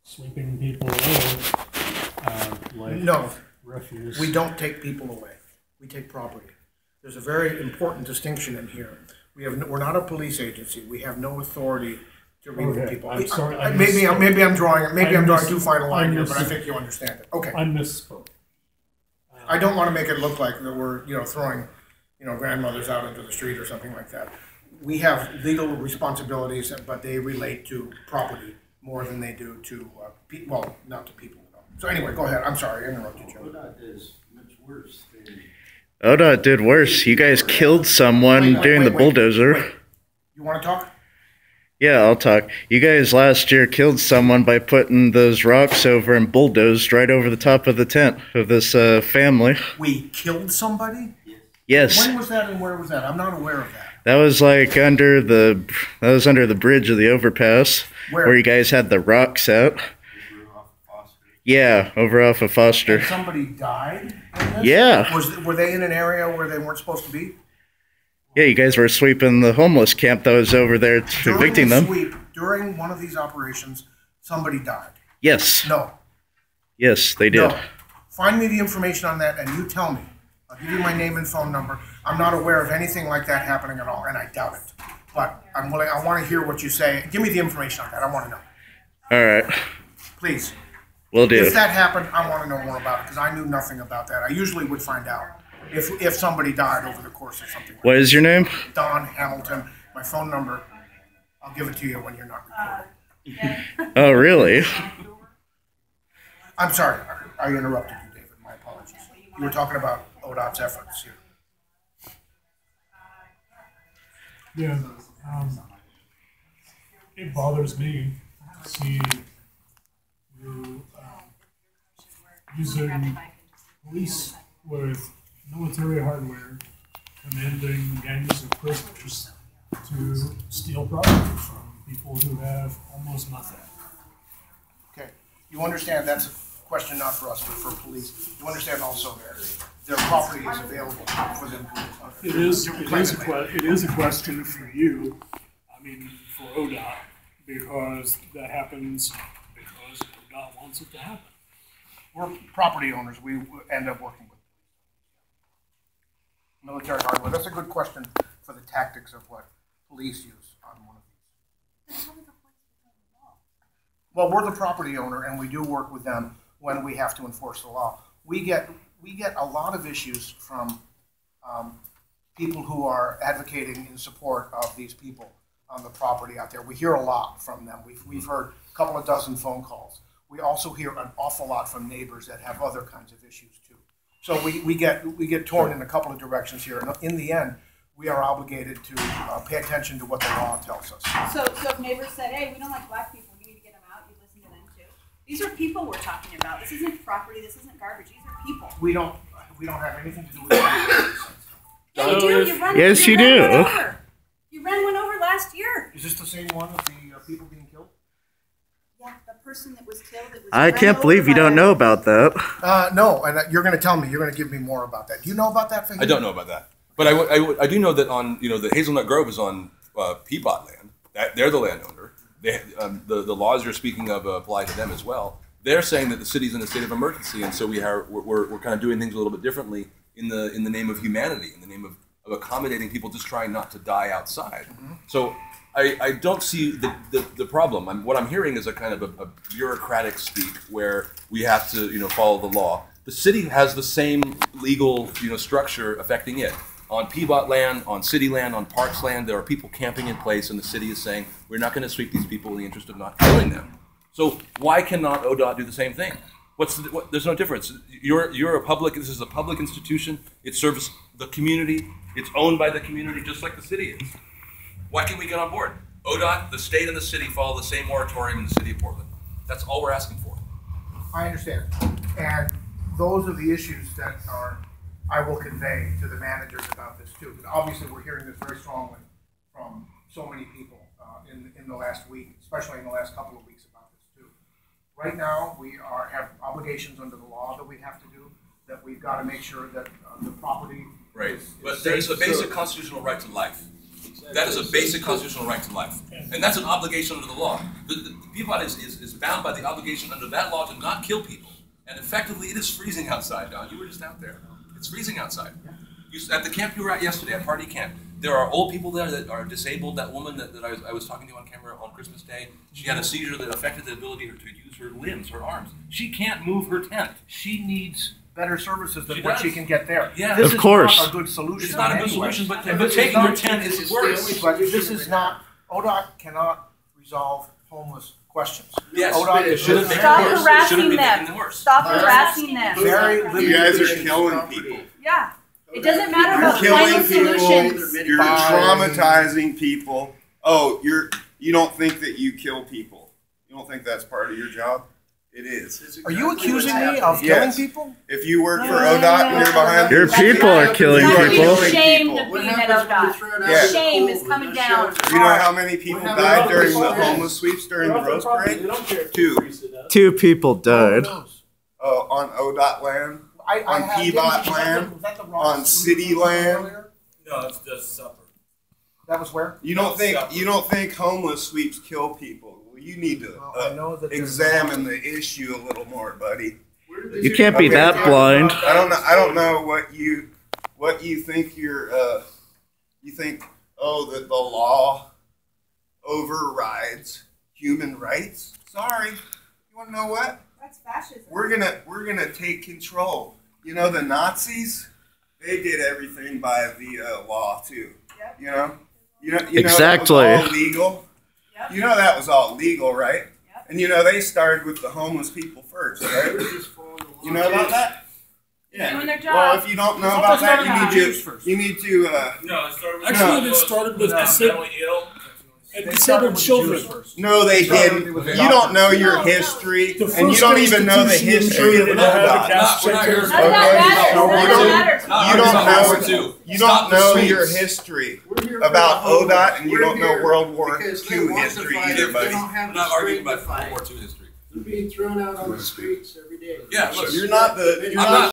sweeping people away, like No, refuse. we don't take people away. We take property. There's a very important distinction in here. We're not a police agency. We have no authority to remove people. I'm sorry. Maybe I'm drawing too fine a line here, but I think you understand it. Okay. I misspoke. I don't want to make it look like that we're throwing grandmothers out into the street or something like that. We have legal responsibilities, but they relate to property more than they do to not to people. So anyway, go ahead. I'm sorry, I interrupted you. ODOT is much worse than... ODOT did worse. You guys killed someone during the bulldozer. Wait. You want to talk? Yeah, I'll talk. You guys last year killed someone by putting those rocks over and bulldozed right over the top of the tent of this family. We killed somebody? Yes. When was that and where was that? I'm not aware of that. That was like under the bridge of the overpass where you guys had the rock set. Yeah, over off of Foster. And somebody died in this? Yeah. Were they in an area where they weren't supposed to be? Yeah, you guys were sweeping the homeless camp that was over there, evicting them. During one of these operations, somebody died. Yes. No. Yes, they did. No. Find me the information on that and you tell me. I'll give you my name and phone number. I'm not aware of anything like that happening at all, and I doubt it. But I want to hear what you say. Give me the information on that. I want to know. All right. Please. Will do. If that happened, I want to know more about it because I knew nothing about that. I usually would find out if somebody died over the course of something. What is your name? Don Hamilton. My phone number. I'll give it to you when you're not recording. Oh, really? I'm sorry. I interrupted you, David. My apologies. You were talking about ODOT's efforts here. Yeah, it bothers me to see you using police with military hardware commanding gangs of prisoners to steal property from people who have almost nothing. Okay. You understand that's a question not for us, but for police. You understand also their property is available for them to... It is a question for you, I mean, for ODOT, because that happens because ODOT wants it to happen. We're property owners. We end up working with military hardware. That's a good question for the tactics of what police use on one of these. Well, we're the property owner, and we do work with them when we have to enforce the law. We get a lot of issues from people who are advocating in support of these people on the property out there. We hear a lot from them. We've heard a couple of dozen phone calls. We also hear an awful lot from neighbors that have other kinds of issues too. So we get torn in a couple of directions here. And in the end, we are obligated to pay attention to what the law tells us. So if neighbors said, hey, we don't like black people, you need to get them out, you listen to them too. These are people we're talking about. This isn't property, this isn't garbage, these are people. We don't have anything to do with that. Yeah, you do. Yes, you do. You ran one over last year. Is this the same one of the people being killed? Yeah, the person that was killed. I can't believe you don't know about that. No, and you're going to tell me. You're going to give me more about that. Do you know about that thing? I don't know about that, but I do know that on the Hazelnut Grove is on Peabot land. They're the landowner. The laws you're speaking of apply to them as well. They're saying that the city's in a state of emergency, and so we're kind of doing things a little bit differently in the name of humanity, in the name of accommodating people just trying not to die outside. Mm-hmm. So I don't see the problem. What I'm hearing is a kind of a bureaucratic speak where we have to follow the law. The city has the same legal structure affecting it. On Peabot land, on city land, on parks land, there are people camping in place, and the city is saying we're not going to sweep these people in the interest of not killing them. So why cannot ODOT do the same thing? There's no difference. You're a public. This is a public institution. It serves the community. It's owned by the community, just like the city is. Why can't we get on board? ODOT, the state, and the city follow the same moratorium in the city of Portland. That's all we're asking for. I understand, and those are the issues that I will convey to the managers about this too. But obviously, we're hearing this very strongly from so many people in the last week, especially in the last couple of weeks about this too. Right now, we have obligations under the law that we have to do, that we've got to make sure that the property is but there's a basic constitutional right to life. That is a basic constitutional right to life. And that's an obligation under the law. Peabody is bound by the obligation under that law to not kill people. And effectively, it is freezing outside, Don. You were just out there. It's freezing outside. At the camp you were at yesterday, at party camp, there are old people there that are disabled. That woman that I was talking to on camera on Christmas Day, she had a seizure that affected the ability to use her limbs, her arms. She can't move her tent. She needs better services than She what does. she can get there. Yeah. This Of course. is not a good solution. It's not a good anyway. solution, but And this is taking her not- tent is worse. But this is not, ODOT cannot resolve homeless questions. Yes. ODOT It is shouldn't just make Stop it worse. harassing Shouldn't be them. making them worse. Stop harassing them. very limited. You guys are issues. killing people. Yeah. It doesn't matter about You're finding killing solutions. people. You're traumatizing people. Oh, you don't think that you kill people. You don't think that's part of your job? It is. Are you accusing me of killing Yes. people? If you work for ODOT and you're behind Your people are killing You are people. killing Shame to people. being at ODOT. Yeah. Shame is coming down. Do you know how many people died during the homeless sweeps during the Rose Parade? 2. 2 people died. Oh, on ODOT land, I On have- Peabody was that the- land, was that the on Robinson city group land. earlier? No, it's just supper. That was where? you don't think homeless sweeps kill people? Well, you need to Well, I know that there's- examine the issue a little more, buddy. You can't be that blind. I don't know what you think you think, oh, that the law overrides human rights. Sorry. You wanna know what? That's fascism. We're gonna take control. You know, the Nazis, they did everything by the law too. Yep. You know Exactly. that was all legal. Yep. You know that was all legal, right? Yep. And you know they started with the homeless people first, right? You know about that? Doing their Well, job. if you don't know about that, Something's you need to No, it started with Actually, it started with mentally ill. and disabled children. No, they didn't. You don't know your history, The and you first don't even know the institution history of to have a ODOT. gas We're not here checker. None of that matters. None of that matters. You don't know. You don't Stop the know sweeps. your history about ODOT, and you don't know World War II history either, buddy. We're not arguing about World War II history. They're being thrown out on the streets every day. Yeah, look, You're not the. You're I'm not. not